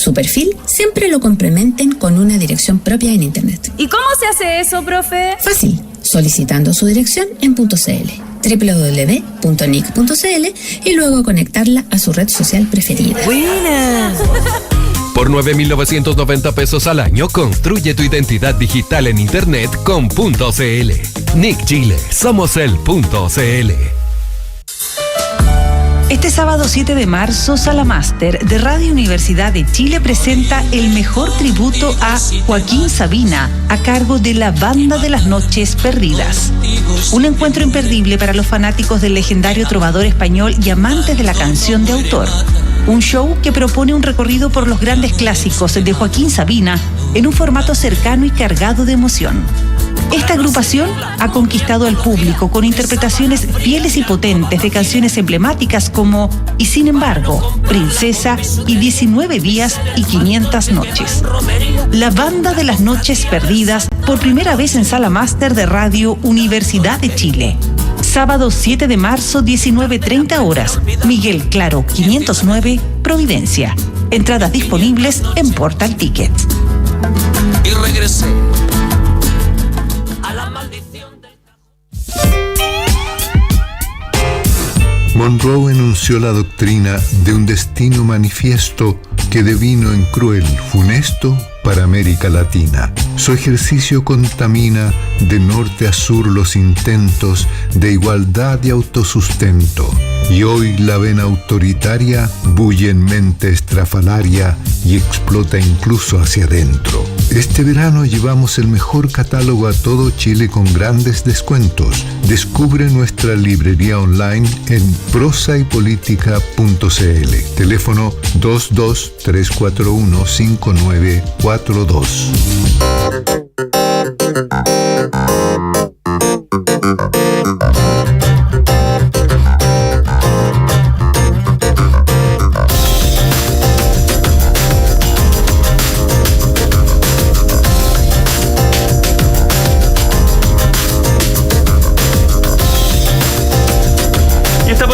Su perfil siempre lo complementen con una dirección propia en Internet. ¿Y cómo se hace eso, profe? Fácil, solicitando su dirección en .cl, www.nic.cl y luego conectarla a su red social preferida. ¡Buena! Por 9.990 pesos al año, construye tu identidad digital en Internet con .cl. Nick Chile, somos el .cl. Este sábado 7 de marzo, Sala Máster de Radio Universidad de Chile presenta el mejor tributo a Joaquín Sabina, a cargo de la Banda de las Noches Perdidas. Un encuentro imperdible para los fanáticos del legendario trovador español y amantes de la canción de autor. Un show que propone un recorrido por los grandes clásicos de Joaquín Sabina en un formato cercano y cargado de emoción. Esta agrupación ha conquistado al público con interpretaciones fieles y potentes de canciones emblemáticas como Y sin embargo, Princesa y 19 días y 500 noches. La Banda de las Noches Perdidas, por primera vez en Sala Máster de Radio Universidad de Chile. Sábado 7 de marzo, 19:30 horas. Miguel Claro, 509, Providencia. Entradas disponibles en Portal Tickets. Y regresé. Monroe enunció la doctrina de un destino manifiesto que devino en cruel, funesto para América Latina. Su ejercicio contamina de norte a sur los intentos de igualdad y autosustento. Y hoy la vena autoritaria bulle en mente estrafalaria y explota incluso hacia adentro. Este verano llevamos el mejor catálogo a todo Chile con grandes descuentos. Descubre nuestra librería online en prosaypolitica.cl. Teléfono 22-341-5942.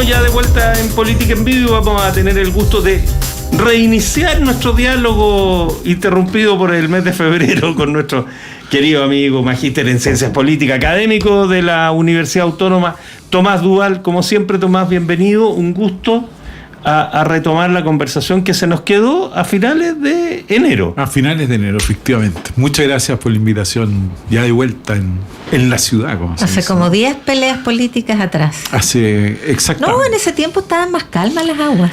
Ya de vuelta en Política en Vivo, vamos a tener el gusto de reiniciar nuestro diálogo interrumpido por el mes de febrero con nuestro querido amigo magíster en Ciencias Políticas, académico de la Universidad Autónoma, Tomás Duval. Como siempre, Tomás, bienvenido, un gusto a retomar la conversación que se nos quedó a finales de enero. A finales de enero, efectivamente. Muchas gracias por la invitación, ya de vuelta en la ciudad. Hace como 10 peleas políticas atrás. Hace exactamente. No, en ese tiempo estaban más calmas las aguas.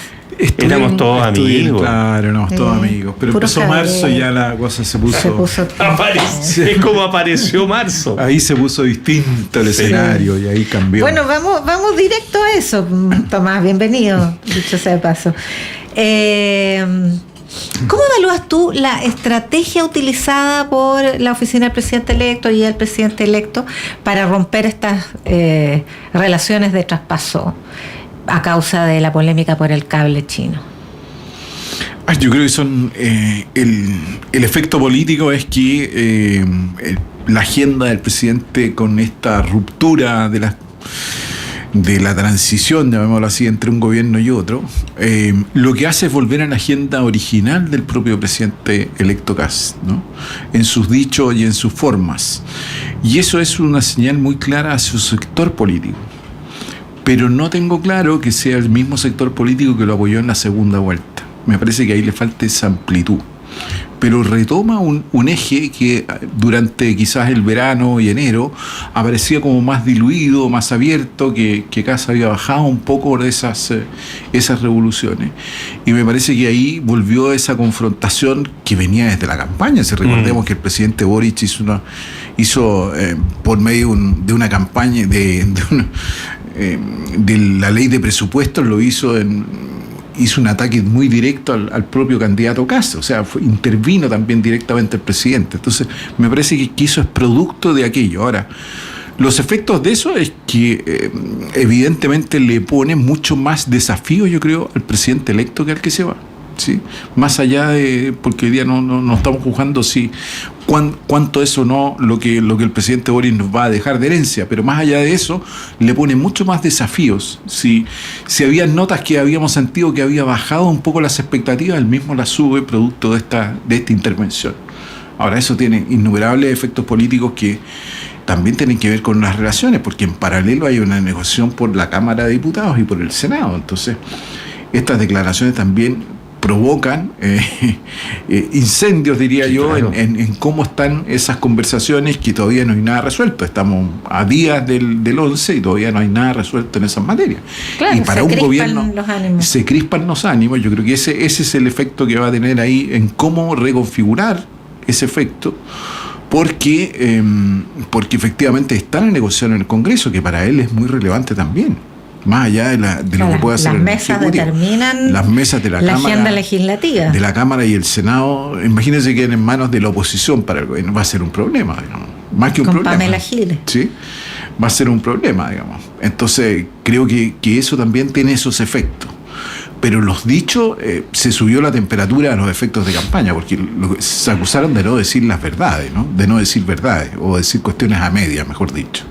Éramos todos amigos. Claro, no, todos amigos. Pero empezó marzo y ya la cosa se puso es como apareció marzo. Ahí se puso distinto el escenario y ahí cambió. Bueno, vamos directo a eso, Tomás, bienvenido, dicho sea de paso. ¿Cómo evalúas tú la estrategia utilizada por la oficina del presidente electo y el presidente electo para romper estas relaciones de traspaso a causa de la polémica por el cable chino? Yo creo que son el efecto político es que la agenda del presidente con esta ruptura de la transición, llamémoslo así, entre un gobierno y otro, lo que hace es volver a la agenda original del propio presidente electo Kast, ¿no? En sus dichos y en sus formas. Y eso es una señal muy clara a su sector político. Pero no tengo claro que sea el mismo sector político que lo apoyó en la segunda vuelta. Me parece que ahí le falta esa amplitud. Pero retoma un eje que durante quizás el verano y enero aparecía como más diluido, más abierto, que Kast había bajado un poco de esas revoluciones. Y me parece que ahí volvió esa confrontación que venía desde la campaña. Si recordemos que el presidente Boric hizo por medio de una campaña de la ley de presupuestos, hizo un ataque muy directo al propio candidato Kast, o sea, intervino también directamente el presidente. Entonces, me parece que eso es producto de aquello. Ahora, los efectos de eso es que evidentemente le pone mucho más desafío, yo creo, al presidente electo que al que se va. ¿sí? Más allá de, porque hoy día no estamos juzgando si cuánto es o no lo que el presidente Boric nos va a dejar de herencia, pero más allá de eso le pone mucho más desafíos. Si había notas que habíamos sentido que había bajado un poco las expectativas, él mismo las sube producto de esta intervención. Ahora, eso tiene innumerables efectos políticos que también tienen que ver con las relaciones, porque en paralelo hay una negociación por la Cámara de Diputados y por el Senado. Entonces, estas declaraciones también provocan incendios, diría yo, claro, en cómo están esas conversaciones, que todavía no hay nada resuelto. Estamos a días del 11 y todavía no hay nada resuelto en esas materias. Claro, y para un gobierno se crispan los ánimos. Yo creo que ese es el efecto que va a tener ahí en cómo reconfigurar ese efecto, porque efectivamente están en negociación en el Congreso, que para él es muy relevante también. Más allá de lo que pueda hacer las mesas determinan las mesas de la Cámara, agenda legislativa de la Cámara y el Senado. Imagínense que en manos de la oposición para el gobierno va a ser un problema, digamos. Más que un problema. Pamela Giles. Sí, va a ser un problema, digamos. Entonces creo que eso también tiene esos efectos. Pero los dichos, se subió la temperatura a los efectos de campaña, porque se acusaron de no decir las verdades, ¿no? De no decir verdades, o decir cuestiones a medias, mejor dicho.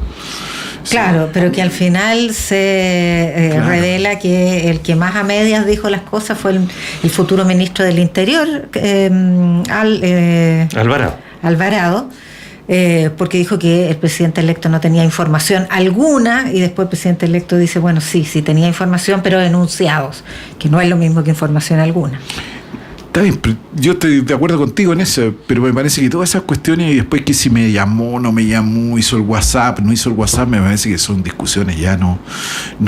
Claro, pero que al final se revela que el que más a medias dijo las cosas fue el futuro ministro del Interior, Alvarado, porque dijo que el presidente electo no tenía información alguna, y después el presidente electo dice, bueno, sí tenía información, pero enunciados, que no es lo mismo que información alguna. Está bien, yo estoy de acuerdo contigo en eso, pero me parece que todas esas cuestiones, y después que si me llamó, no me llamó, hizo el WhatsApp, no hizo el WhatsApp, me parece que son discusiones, ya no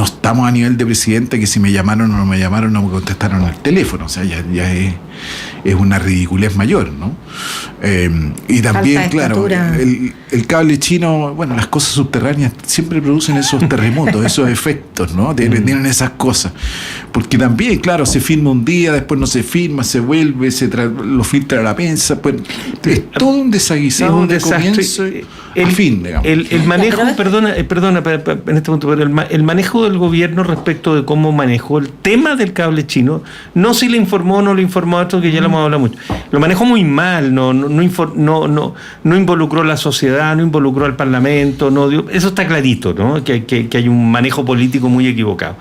estamos a nivel de presidente, que si me llamaron o no me llamaron, no me contestaron el teléfono, o sea, ya es una ridiculez mayor, ¿no? Y también, claro, el cable chino, bueno, las cosas subterráneas siempre producen esos terremotos, esos efectos, ¿no? Tienen esas cosas, porque también, claro, se firma un día, después no se firma, se vuelve, lo filtra a la prensa, pues es todo un desaguisado de comienzo a fin, digamos. El manejo, perdona, en este punto, pero el manejo del gobierno respecto de cómo manejó el tema del cable chino, no si le informó o no le informó a otro, que ya lo hemos hablado mucho, lo manejó muy mal, no involucró a la sociedad, no involucró al Parlamento, eso está clarito, ¿no? Que hay un manejo político muy equivocado.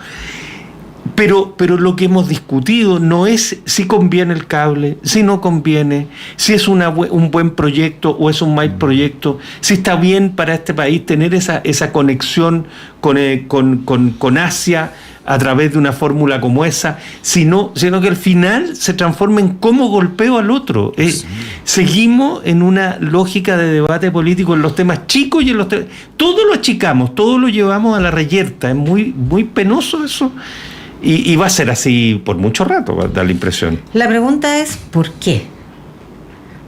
Pero lo que hemos discutido no es si conviene el cable, si no conviene, si es un buen proyecto o es un mal proyecto, si está bien para este país tener esa conexión con Asia a través de una fórmula como esa, sino que al final se transforma en cómo golpeo al otro. Sí. Seguimos en una lógica de debate político en los temas chicos y en los temas... Todo lo achicamos, todo lo llevamos a la reyerta. Es muy, muy penoso eso. Y va a ser así por mucho rato, va a dar la impresión. La pregunta es, ¿por qué?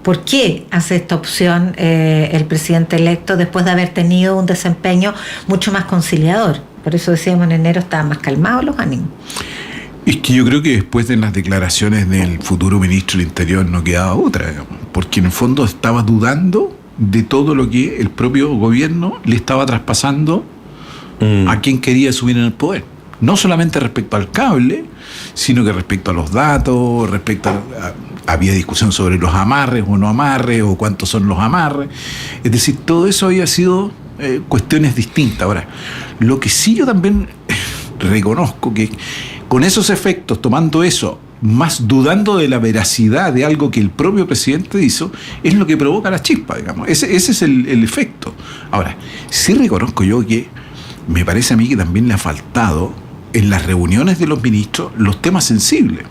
¿Por qué hace esta opción el presidente electo después de haber tenido un desempeño mucho más conciliador? Por eso decíamos, en enero estaban más calmados los ánimos. Es que yo creo que después de las declaraciones del futuro ministro del Interior no quedaba otra, digamos, porque en el fondo estaba dudando de todo lo que el propio gobierno le estaba traspasando a quien quería subir en el poder. No solamente respecto al cable, sino que respecto a los datos, había discusión sobre los amarres o no amarres, o cuántos son los amarres. Es decir, todo eso había sido cuestiones distintas. Ahora, lo que sí yo también reconozco, que con esos efectos, tomando eso, más dudando de la veracidad de algo que el propio presidente hizo, es lo que provoca la chispa, digamos. Ese es el efecto. Ahora, sí reconozco yo que me parece a mí que también le ha faltado en las reuniones de los ministros los temas sensibles,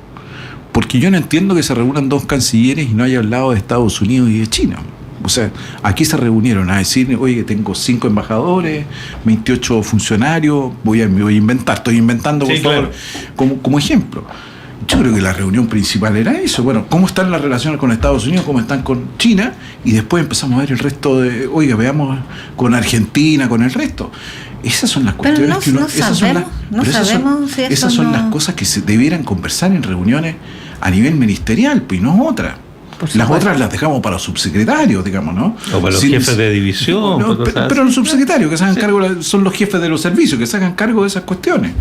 porque yo no entiendo que se reúnan dos cancilleres y no haya hablado de Estados Unidos y de China. O sea, aquí se reunieron a decir, oye, tengo 5 embajadores, 28 funcionarios, me voy a inventar, estoy inventando, por favor, claro, como ejemplo. Yo creo que la reunión principal era eso. Bueno, ¿cómo están las relaciones con Estados Unidos? ¿Cómo están con China? Y después empezamos a ver el resto veamos con Argentina, con el resto. Esas son las cuestiones que uno... Esas son las cosas que se debieran conversar en reuniones a nivel ministerial, pues no otra. Las otras las dejamos para los subsecretarios, digamos, ¿no? O para los jefes de división. Pero los subsecretarios que se hagan cargo son los jefes de los servicios, que se hagan cargo de esas cuestiones.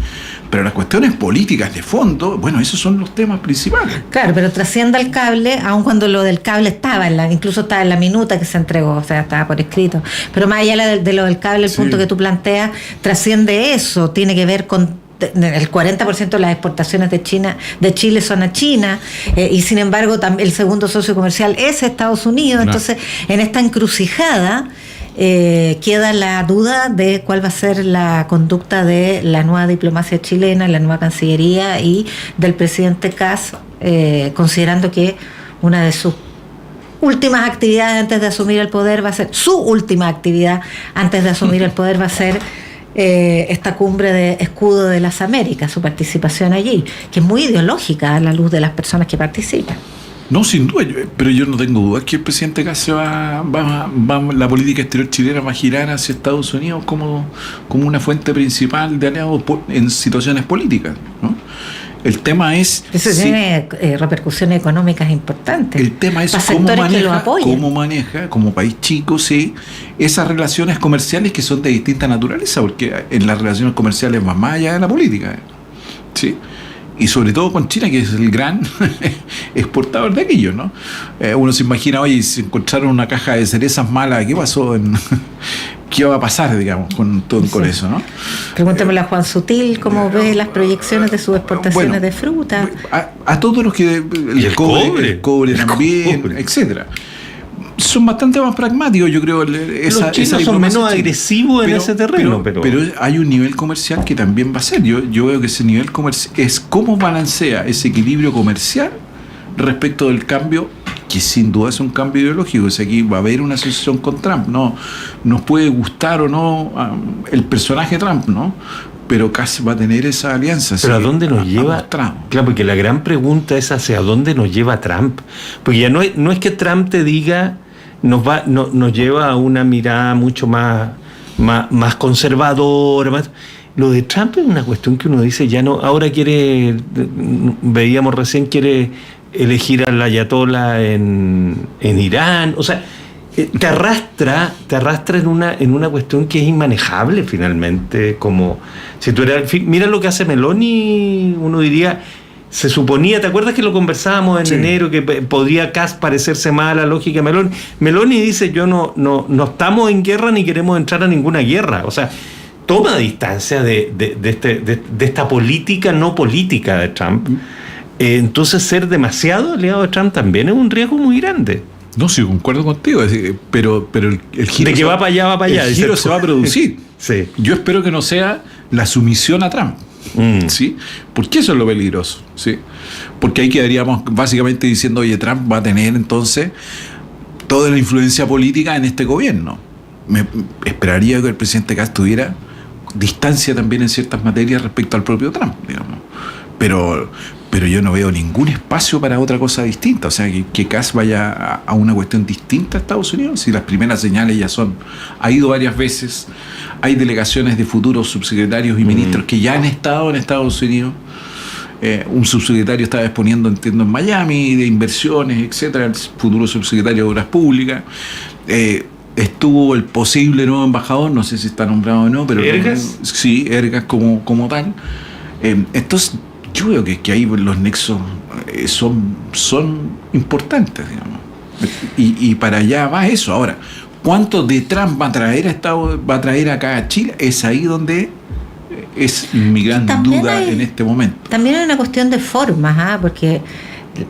Pero las cuestiones políticas de fondo, bueno, esos son los temas principales. Claro, pero trasciende al cable, aun cuando lo del cable estaba incluso estaba en la minuta que se entregó, o sea, estaba por escrito. Pero más allá de lo del cable, el punto que tú planteas, trasciende eso, tiene que ver con el 40% de las exportaciones de Chile son a China, y sin embargo el segundo socio comercial es Estados Unidos. Entonces, en esta encrucijada queda la duda de cuál va a ser la conducta de la nueva diplomacia chilena, la nueva Cancillería y del presidente Kast, considerando que una de sus últimas actividades antes de asumir el poder va a ser, su última actividad antes de asumir el poder va a ser esta cumbre de Escudo de las Américas, su participación allí, que es muy ideológica a la luz de las personas que participan. No, sin duda, pero yo no tengo dudas que el presidente Kast la política exterior chilena va a girar hacia Estados Unidos como una fuente principal de aliados en situaciones políticas, ¿no? El tema es... Eso tiene repercusiones económicas importantes. El tema es cómo maneja, como país chico, esas relaciones comerciales que son de distinta naturaleza, porque en las relaciones comerciales va más allá de la política, ¿sí? Y sobre todo con China, que es el gran exportador de aquello, ¿no? Uno se imagina, oye, si encontraron una caja de cerezas malas, ¿qué pasó? ¿Qué va a pasar, digamos, con eso, no? Pregúntemelo a Juan Sutil, cómo ve las proyecciones de sus exportaciones de fruta. A todos los que... El cobre también, etcétera. Son bastante más pragmáticos, yo creo. Los chinos son menos agresivos en ese terreno. Pero hay un nivel comercial que también va a ser. Yo veo que ese nivel comercial es cómo balancea ese equilibrio comercial respecto del cambio, que sin duda es un cambio ideológico. O sea, aquí va a haber una asociación con Trump. No nos puede gustar o no el personaje Trump, ¿no? Pero casi va a tener esa alianza. ¿Pero a dónde nos lleva Trump? Claro, porque la gran pregunta es hacia dónde nos lleva Trump. Porque ya no es que Trump te diga nos lleva a una mirada mucho más conservadora. Lo de Trump es una cuestión que uno dice, ya no, ahora veíamos recién, quiere elegir al ayatollah en Irán. O sea, te arrastra en una cuestión que es inmanejable finalmente. Como si tú mira lo que hace Meloni, uno diría, se suponía, ¿te acuerdas que lo conversábamos en enero, que podría Kast parecerse más a la lógica de Meloni? Meloni dice, yo no estamos en guerra ni queremos entrar a ninguna guerra. O sea, toma distancia de esta política no política de Trump. Entonces, ser demasiado aliado de Trump también es un riesgo muy grande. No, sí, concuerdo contigo, pero el giro... De que va para allá, el giro se va a producir. Sí. Yo espero que no sea la sumisión a Trump. ¿Sí? Porque eso es lo peligroso, ¿sí? Porque ahí quedaríamos básicamente diciendo, oye, Trump va a tener entonces toda la influencia política en este gobierno. Me esperaría que el presidente Kast tuviera distancia también en ciertas materias respecto al propio Trump, digamos. Pero yo no veo ningún espacio para otra cosa distinta. O sea, que Kast vaya a una cuestión distinta a Estados Unidos. Si las primeras señales ya ha ido varias veces, hay delegaciones de futuros subsecretarios y ministros que ya han estado en Estados Unidos. Un subsecretario estaba exponiendo, entiendo, en Miami, de inversiones, etcétera, el futuro subsecretario de Obras Públicas. Estuvo el posible nuevo embajador, no sé si está nombrado o no, pero... ¿Ergas? Sí, Ergas como tal. Entonces, yo veo que ahí los nexos son importantes, digamos. Y para allá va eso. Ahora, ¿cuánto de Trump va a traer acá a Chile? Es ahí donde es mi gran duda en este momento. También hay una cuestión de formas, porque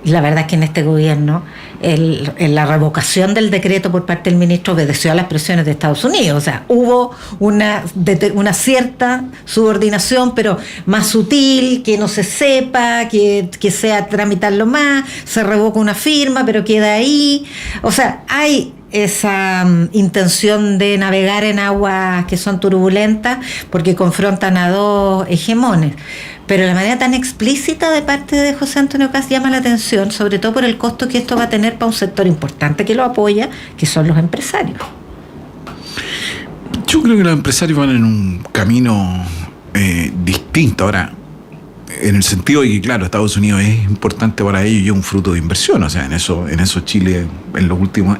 la verdad es que en este gobierno la revocación del decreto por parte del ministro obedeció a las presiones de Estados Unidos. O sea, hubo una cierta subordinación, pero más sutil, que no se sepa, que sea tramitarlo más, se revoca una firma, pero queda ahí. O sea, hay esa intención de navegar en aguas que son turbulentas porque confrontan a dos hegemones. Pero la manera tan explícita de parte de José Antonio Kast llama la atención, sobre todo por el costo que esto va a tener para un sector importante que lo apoya, que son los empresarios. Yo creo que los empresarios van en un camino distinto. Ahora, en el sentido de que, claro, Estados Unidos es importante para ellos y es un fruto de inversión. O sea, en eso Chile, en los últimos,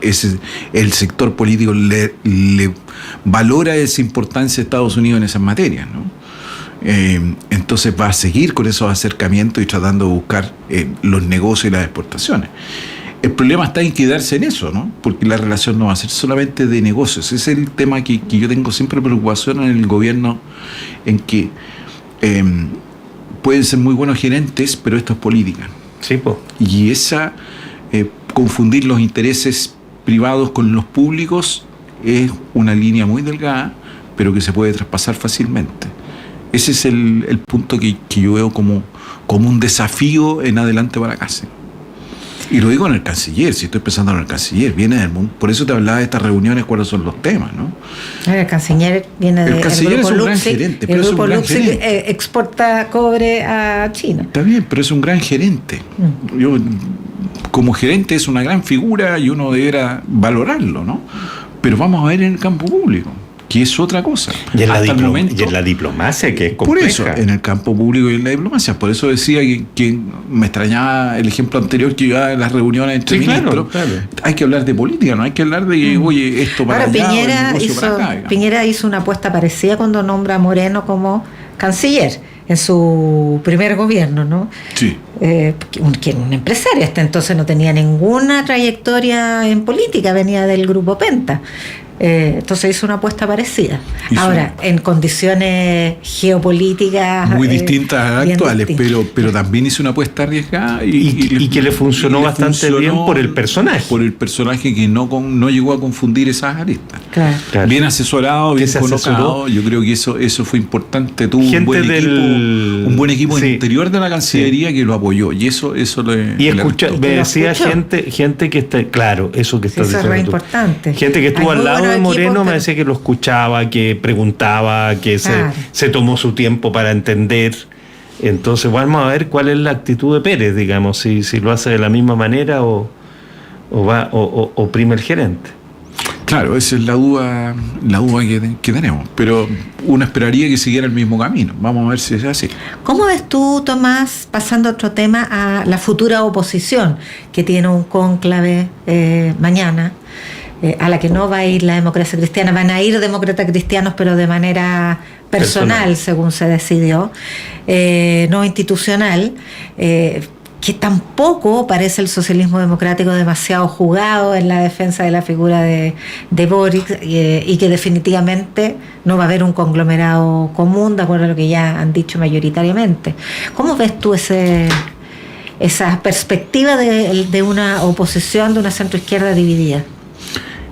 el sector político le valora esa importancia a Estados Unidos en esas materias, ¿no? Entonces va a seguir con esos acercamientos y tratando de buscar los negocios y las exportaciones. El problema está en quedarse en eso, ¿no? Porque la relación no va a ser solamente de negocios. Ese es el tema que yo tengo siempre preocupación en el gobierno, en que pueden ser muy buenos gerentes, pero esto es política. Sí, pues. Y confundir los intereses privados con los públicos es una línea muy delgada, pero que se puede traspasar fácilmente. Ese es el punto que yo veo como un desafío en adelante para acá. ¿Sí? Y lo digo en el canciller, si estoy pensando en el canciller, viene del mundo. Por eso te hablaba de estas reuniones, cuáles son los temas, ¿no? El canciller viene del grupo es un gran gerente. El grupo Luxig exporta cobre a China. Está bien, pero es un gran gerente. Yo, como gerente, es una gran figura y uno deberá valorarlo, ¿no? Pero vamos a ver en el campo público, que es otra cosa. Y en la diplomacia, que es compleja. Por eso, en el campo público y en la diplomacia. Por eso decía que me extrañaba el ejemplo anterior que iba en las reuniones entre ministros. Claro. Hay que hablar de política, no hay que hablar de, oye, esto para allá, Piñera hizo una apuesta parecida cuando nombra a Moreno como canciller en su primer gobierno, ¿no? Sí. Que era un empresario, hasta entonces no tenía ninguna trayectoria en política, venía del grupo Penta. Entonces hizo una apuesta parecida. Ahora, en condiciones geopolíticas muy distintas a las actuales, pero también hizo una apuesta arriesgada y que le funcionó bastante bien por el personaje. Por el personaje que no llegó a confundir esas aristas. Claro. Bien asesorado, bien colocado. Yo creo que eso fue importante. Tuvo un buen equipo sí, interior de la Cancillería que lo apoyó. Y eso le. Y me decía gente que está. Claro, eso que está diciendo. Eso es re importante. Gente que estuvo al lado de Moreno me decía que lo escuchaba, que preguntaba, que se tomó su tiempo para entender. Entonces vamos a ver cuál es la actitud de Pérez, digamos, si lo hace de la misma manera o oprime el gerente. Claro, esa es la duda que tenemos, pero uno esperaría que siguiera el mismo camino. Vamos a ver si es así. ¿Cómo ves tú, Tomás, pasando a otro tema, a la futura oposición que tiene un cónclave mañana? A la que no va a ir la democracia cristiana, van a ir demócratas cristianos, pero de manera personal. Según se decidió, no institucional, que tampoco parece el socialismo democrático demasiado jugado en la defensa de la figura de Boric, y que definitivamente no va a haber un conglomerado común, de acuerdo a lo que ya han dicho mayoritariamente. ¿Cómo ves tú esa perspectiva de una oposición, de una centroizquierda dividida?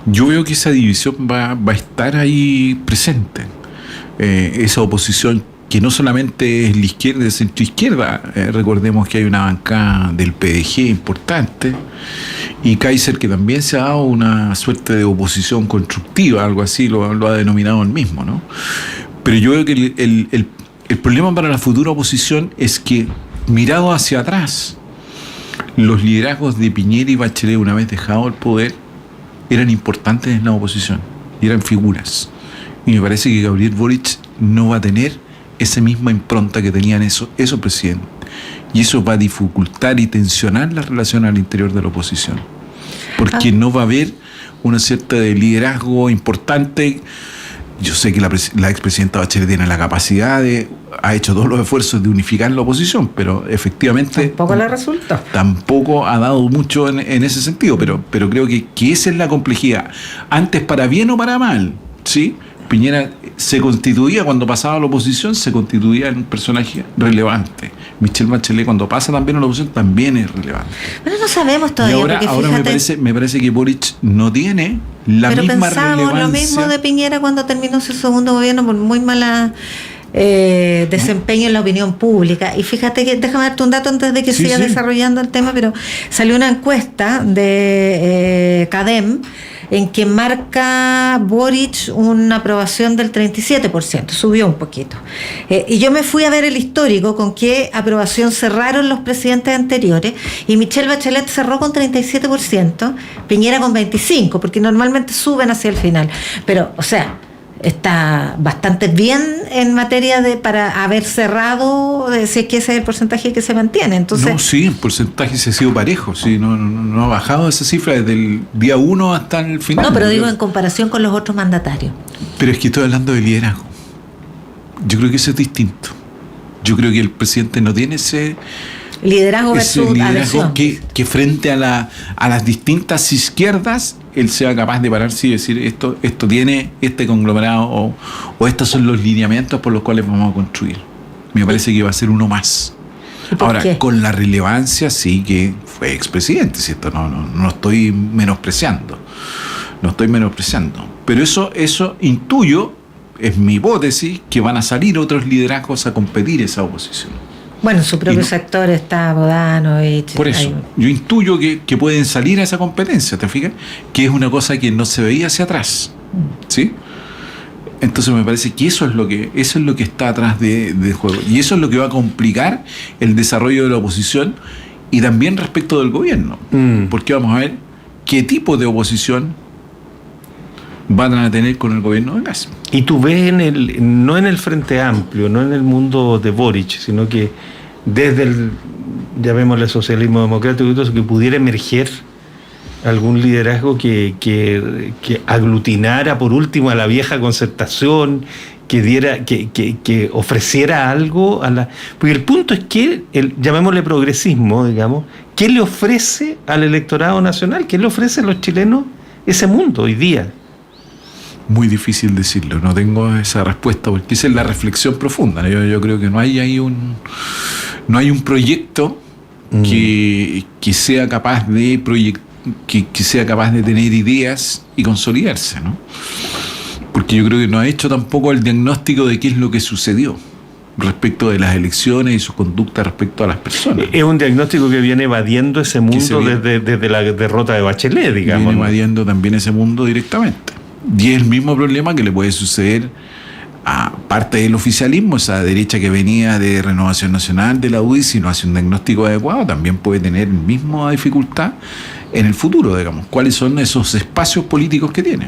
Yo veo que esa división va a estar ahí presente. Esa oposición que no solamente es la izquierda, es centroizquierda. Recordemos que hay una bancada del PDG importante y Kaiser, que también se ha dado una suerte de oposición constructiva, algo así lo ha denominado él mismo, ¿no? Pero yo veo que el problema para la futura oposición es que, mirado hacia atrás, los liderazgos de Piñera y Bachelet, una vez dejado el poder, eran importantes en la oposición y eran figuras. Y me parece que Gabriel Boric no va a tener esa misma impronta que tenían esos presidentes. Y eso va a dificultar y tensionar la relación al interior de la oposición. Porque no va a haber una cierta de liderazgo importante. Yo sé que la expresidenta Bachelet tiene la capacidad ha hecho todos los esfuerzos de unificar la oposición, pero efectivamente tampoco le resultó. Tampoco ha dado mucho en ese sentido, pero creo que esa es la complejidad. Antes, para bien o para mal, ¿sí? Piñera se constituía, cuando pasaba a la oposición, se constituía en un personaje relevante. Michelle Bachelet, cuando pasa también a la oposición, también es relevante. Bueno, no sabemos todavía. Y ahora me parece que Boric no tiene la misma relevancia. Pero pensábamos lo mismo de Piñera cuando terminó su segundo gobierno por muy mala desempeño en la opinión pública. Y fíjate que, déjame darte un dato antes de que siga desarrollando el tema, pero salió una encuesta de CADEM en que marca Boric una aprobación del 37%, subió un poquito. Y yo me fui a ver el histórico con qué aprobación cerraron los presidentes anteriores, y Michelle Bachelet cerró con 37%, Piñera con 25%, porque normalmente suben hacia el final. Pero, o sea, está bastante bien en materia para haber cerrado, si es que ese es el porcentaje que se mantiene. Entonces, no, sí, el porcentaje se ha sido parejo, sí, no ha bajado esa cifra desde el día 1 hasta el final. no, pero digo en comparación con los otros mandatarios. Pero es que estoy hablando de liderazgo. Yo creo que eso es distinto. Yo creo que el presidente no tiene ese Liderazgo versus adhesión. Que frente a las distintas izquierdas él sea capaz de pararse y decir esto tiene este conglomerado o estos son los lineamientos por los cuales vamos a construir. Me parece que va a ser uno más. Ahora, qué? Con la relevancia sí que fue expresidente, ¿cierto? No estoy menospreciando. No estoy menospreciando. Pero eso intuyo, es mi hipótesis, que van a salir otros liderazgos a competir esa oposición. Bueno, en su propio sector está Bodanovich. Por eso, yo intuyo que pueden salir a esa competencia, ¿te fijas? Que es una cosa que no se veía hacia atrás, ¿sí? Entonces me parece que eso es lo que está atrás de juego. Y eso es lo que va a complicar el desarrollo de la oposición y también respecto del gobierno. Porque vamos a ver qué tipo de oposición van a tener con el gobierno de Gas. Y tú ves no en el Frente Amplio, no en el mundo de Boric, sino que desde el, llamémosle socialismo democrático y todo eso, que pudiera emerger algún liderazgo que aglutinara por último a la vieja concertación, que ofreciera algo a la. Porque el punto es que llamémosle progresismo, digamos, ¿qué le ofrece al electorado nacional? ¿Qué le ofrece a los chilenos ese mundo hoy día? Muy difícil decirlo, no tengo esa respuesta, porque esa es la reflexión profunda. Yo creo que no hay ahí un proyecto que sea capaz de que sea capaz de tener ideas y consolidarse, ¿no? Porque yo creo que no ha hecho tampoco el diagnóstico de qué es lo que sucedió respecto de las elecciones y su conducta respecto a las personas. Es un diagnóstico que viene evadiendo ese mundo desde la derrota de Bachelet, digamos. Viene evadiendo también ese mundo directamente. Y es el mismo problema que le puede suceder a parte del oficialismo, esa derecha que venía de Renovación Nacional, de la UDI, si no hace un diagnóstico adecuado, también puede tener la misma dificultad en el futuro, digamos. ¿Cuáles son esos espacios políticos que tiene?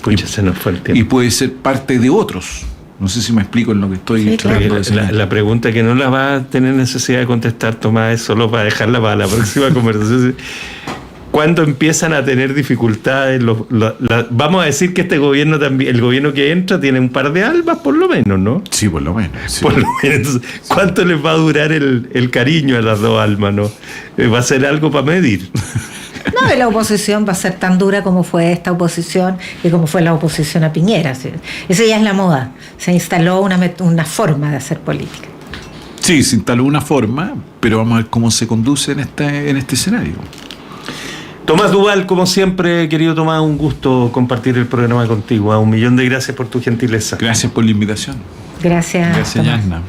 Pucha, se nos fue el tiempo. Y puede ser parte de otros. No sé si me explico en lo que estoy tratando de decir. La pregunta que no la va a tener necesidad de contestar, Tomás, es solo para dejarla para la próxima conversación. ¿Cuándo empiezan a tener dificultades? Vamos a decir que este gobierno también, el gobierno que entra, tiene un par de albas, por lo menos, ¿no? Sí, por lo menos. Sí. Por lo menos. ¿Cuánto les va a durar el cariño a las dos almas, no? Va a ser algo para medir. No, la oposición va a ser tan dura como fue esta oposición y como fue la oposición a Piñera. Esa ya es la moda. Se instaló una forma de hacer política. Sí, se instaló una forma, pero vamos a ver cómo se conduce en este escenario. Tomás Duval, como siempre, querido Tomás, un gusto compartir el programa contigo. 1.000.000 de gracias por tu gentileza. Gracias por la invitación. Gracias, Yasna.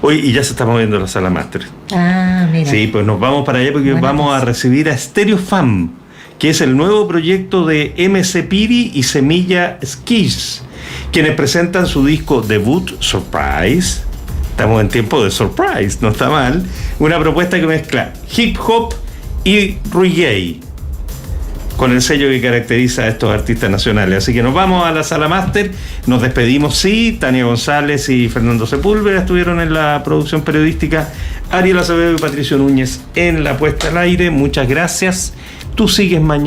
Hoy y ya se está moviendo la sala máster. Ah, mira. Sí, pues nos vamos para allá porque vamos a recibir a Stereo Fam, que es el nuevo proyecto de MC Piri y Semilla Skis, quienes presentan su disco debut Surprise. Estamos en tiempo de surprise, no está mal. Una propuesta que mezcla hip hop y reggae, con el sello que caracteriza a estos artistas nacionales. Así que nos vamos a la sala máster, nos despedimos, sí. Tania González y Fernando Sepúlveda estuvieron en la producción periodística, Ariel Acevedo y Patricio Núñez en la puesta al aire. Muchas gracias. Tú sigues mañana.